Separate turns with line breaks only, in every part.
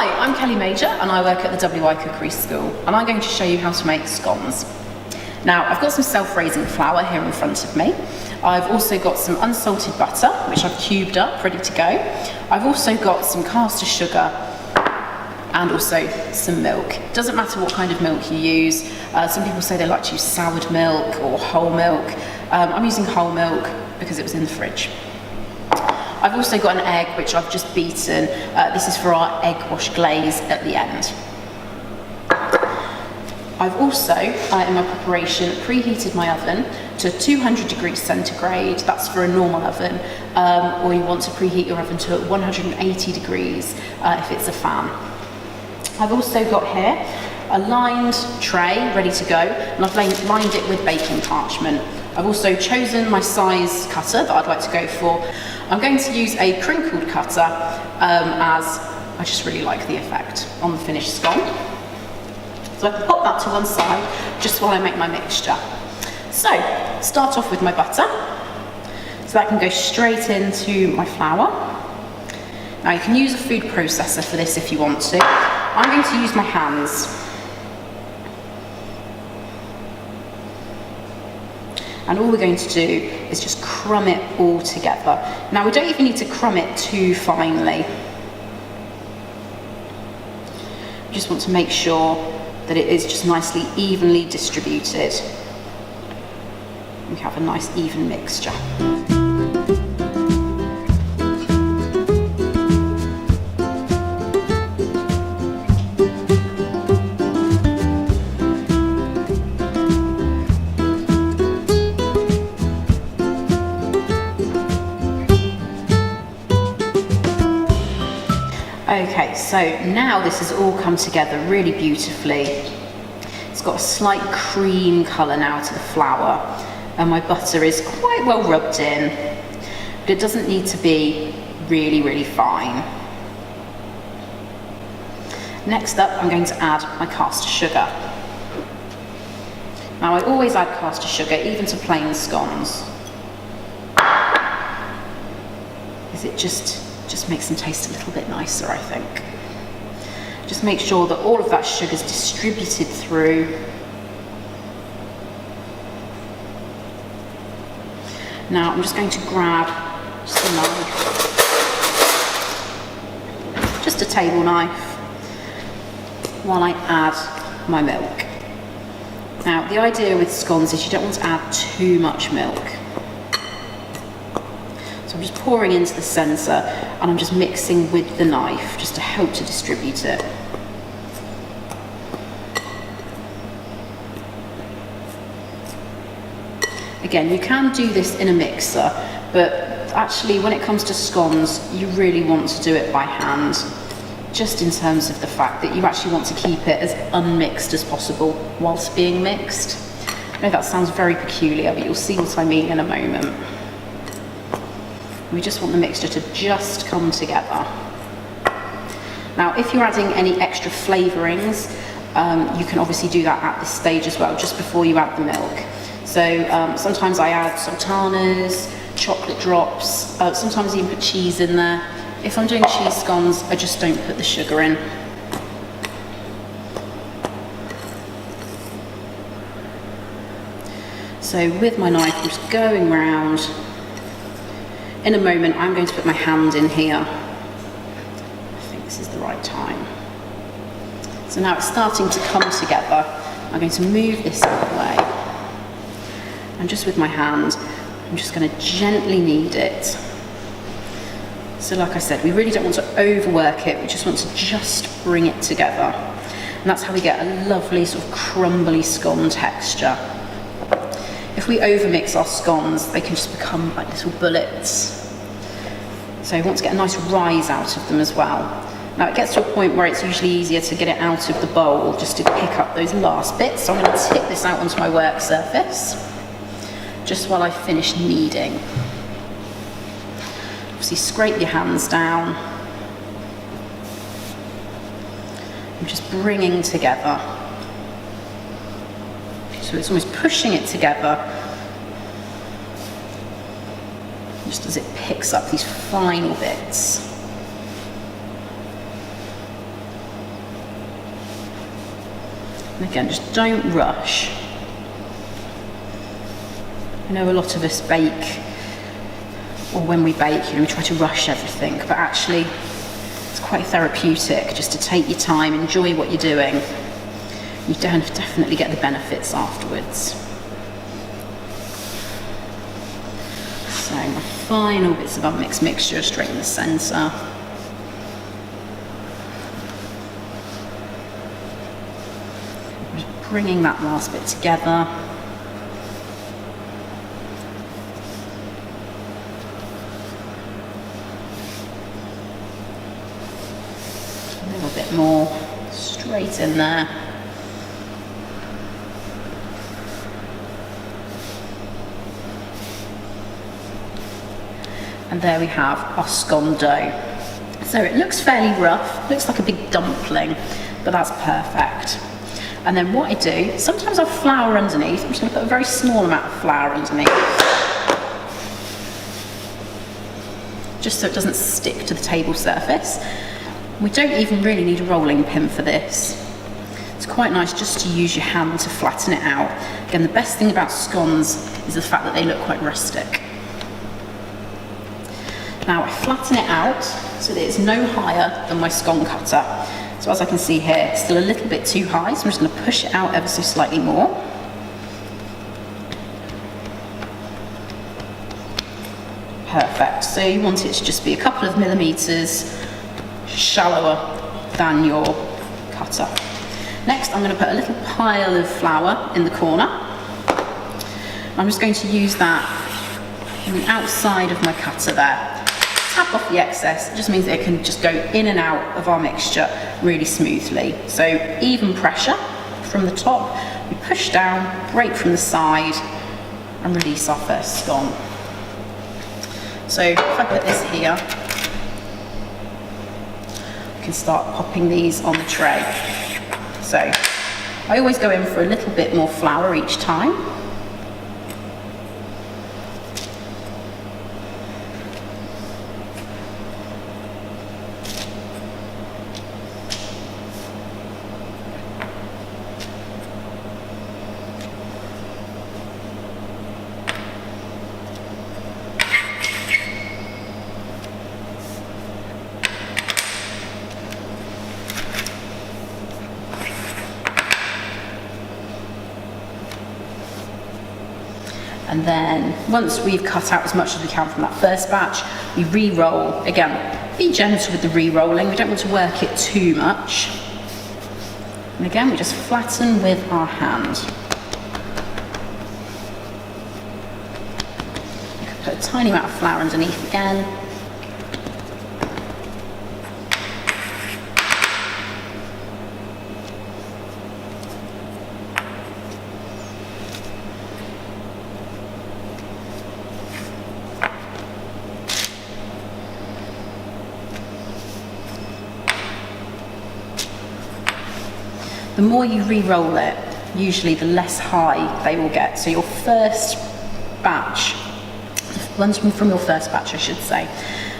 Hi, I'm Kelly Mauger and I work at the WI Cookery School, and I'm going to show you how to make scones. Now, I've got some self-raising flour here in front of me. I've also got some unsalted butter, which I've cubed up, ready to go. I've also got some caster sugar and also some milk. It doesn't matter what kind of milk you use. Some people say they like to use soured milk or whole milk. I'm using whole milk because it was in the fridge. I've also got an egg which I've just beaten. This is for our egg wash glaze at the end. I've also, in my preparation, preheated my oven to 200 degrees centigrade. That's for a normal oven, or you want to preheat your oven to 180 degrees if it's a fan. I've also got here a lined tray ready to go, and I've lined it with baking parchment. I've also chosen my size cutter that I'd like to go for. I'm going to use a crinkled cutter as I just really like the effect on the finished scone. So I can pop that to one side just while I make my mixture. So, start off with my butter. So that can go straight into my flour. Now you can use a food processor for this if you want to. I'm going to use my hands. And all we're going to do is just crumb it all together. Now we don't even need to crumb it too finely. We just want to make sure that it is just nicely evenly distributed. We have a nice even mixture. Okay, so now this has all come together really beautifully. It's got a slight cream colour now to the flour, and my butter is quite well rubbed in, but it doesn't need to be really, really fine. Next up, I'm going to add my caster sugar. Now, I always add caster sugar, even to plain scones, because it just makes them taste a little bit nicer, I think. Just make sure that all of that sugar is distributed through. Now I'm just going to grab just a knife, just a table knife, while I add my milk. Now the idea with scones is you don't want to add too much milk. So I'm just pouring into the centre, and I'm just mixing with the knife just to help to distribute it. Again, you can do this in a mixer, but actually when it comes to scones, you really want to do it by hand, just in terms of the fact that you actually want to keep it as unmixed as possible whilst being mixed. I know that sounds very peculiar, but you'll see what I mean in a moment. We just want the mixture to just come together. Now, if you're adding any extra flavourings, you can obviously do that at this stage as well, just before you add the milk. So sometimes I add sultanas, chocolate drops, sometimes even put cheese in there. If I'm doing cheese scones, I just don't put the sugar in. So with my knife, I'm just going round. In a moment, I'm going to put my hand in here. I think this is the right time. So now it's starting to come together. I'm going to move this out of the way. And just with my hand, I'm just going to gently knead it. So like I said, we really don't want to overwork it. We just want to just bring it together. And that's how we get a lovely sort of crumbly scone texture. If we overmix our scones, they can just become like little bullets. So we want to get a nice rise out of them as well. Now it gets to a point where it's usually easier to get it out of the bowl just to pick up those last bits. So I'm going to tip this out onto my work surface just while I finish kneading. Obviously scrape your hands down. I'm just bringing together. So it's almost pushing it together, just as it picks up these final bits. And again, just don't rush. I know a lot of us bake, or when we bake, we try to rush everything, but actually it's quite therapeutic just to take your time, enjoy what you're doing. You definitely get the benefits afterwards. So my final bits of unmixed mixture straight in the centre. Just bringing that last bit together. A little bit more straight in there. And there we have our scone dough. So it looks fairly rough, looks like a big dumpling, but that's perfect. And then what I do, sometimes I'll flour underneath. I'm just going to put a very small amount of flour underneath, just so it doesn't stick to the table surface. We don't even really need a rolling pin for this. It's quite nice just to use your hand to flatten it out. Again, the best thing about scones is the fact that they look quite rustic. Now I flatten it out so that it's no higher than my scone cutter. So as I can see here, it's still a little bit too high, so I'm just going to push it out ever so slightly more. Perfect. So you want it to just be a couple of millimetres shallower than your cutter. Next, I'm going to put a little pile of flour in the corner. I'm just going to use that on the outside of my cutter there. Tap off the excess. It just means that it can just go in and out of our mixture really smoothly. So even pressure from the top, we push down, break from the side, and release our first scone. So if I put this here, I can start popping these on the tray. So I always go in for a little bit more flour each time. And then once we've cut out as much as we can from that first batch, we re-roll. Again, be gentle with the re-rolling. We don't want to work it too much. And again, we just flatten with our hand. You can put a tiny amount of flour underneath again. The more you re-roll it, usually the less high they will get. So your first batch, the ones from your first batch I should say,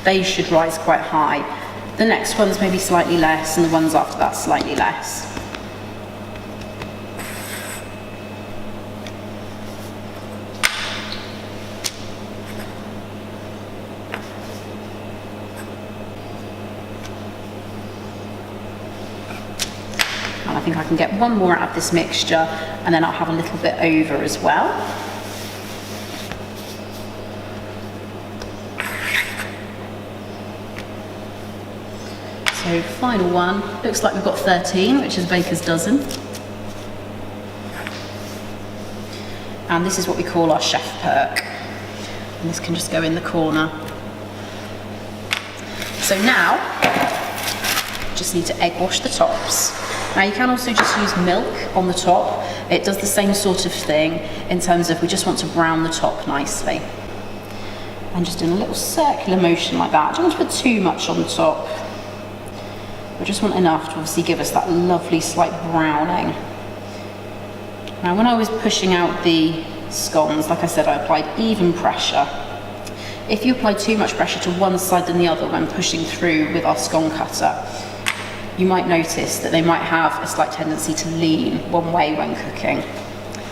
they should rise quite high. The next ones maybe slightly less, and the ones after that slightly less. I think I can get one more out of this mixture, and then I'll have a little bit over as well. So final one, looks like we've got 13, which is baker's dozen. And this is what we call our chef perk. And this can just go in the corner. So now, just need to egg wash the tops. Now you can also just use milk on the top. It does the same sort of thing in terms of we just want to brown the top nicely. And just in a little circular motion like that. I don't want to put too much on the top. I just want enough to obviously give us that lovely slight browning. Now when I was pushing out the scones, like I said, I applied even pressure. If you apply too much pressure to one side than the other when pushing through with our scone cutter, you might notice that they might have a slight tendency to lean one way when cooking.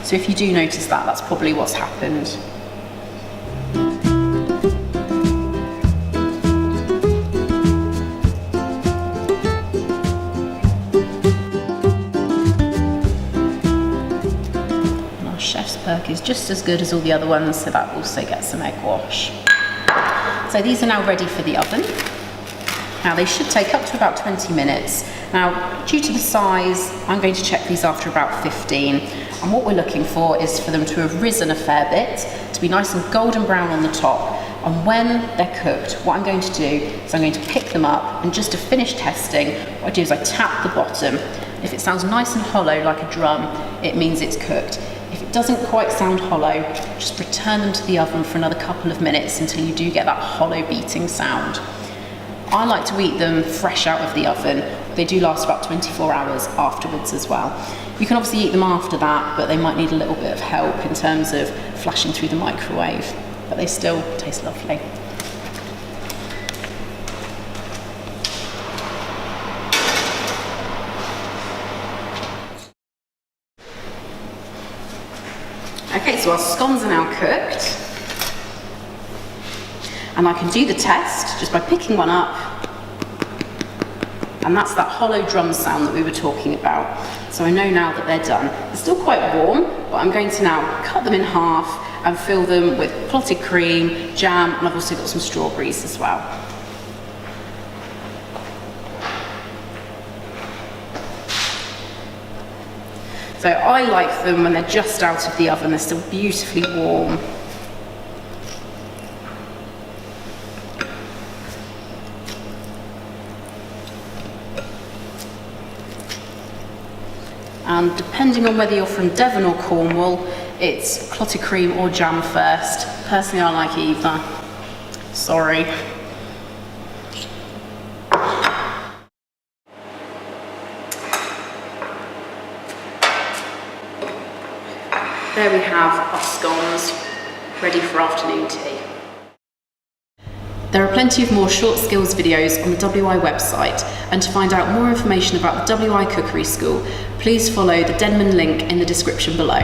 So if you do notice that, that's probably what's happened. And our chef's perk is just as good as all the other ones, so that also gets some egg wash. So these are now ready for the oven. Now they should take up to about 20 minutes. Now, due to the size, I'm going to check these after about 15. And what we're looking for is for them to have risen a fair bit, to be nice and golden brown on the top. And when they're cooked, what I'm going to do is I'm going to pick them up, and just to finish testing, what I do is I tap the bottom. If it sounds nice and hollow like a drum, it means it's cooked. If it doesn't quite sound hollow, just return them to the oven for another couple of minutes until you do get that hollow beating sound. I like to eat them fresh out of the oven. They do last about 24 hours afterwards as well. You can obviously eat them after that, but they might need a little bit of help in terms of flashing through the microwave, but they still taste lovely. Okay, so our scones are now cooked. And I can do the test just by picking one up, and that's that hollow drum sound that we were talking about. So I know now that they're done. They're still quite warm, but I'm going to now cut them in half and fill them with clotted cream, jam, and I've also got some strawberries as well. So I like them when they're just out of the oven, they're still beautifully warm. And depending on whether you're from Devon or Cornwall, it's clotted cream or jam first. Personally, I like either. Sorry. There we have our scones, ready for afternoon tea. There are plenty of more short skills videos on the WI website, and to find out more information about the WI Cookery School, please follow the Denman link in the description below.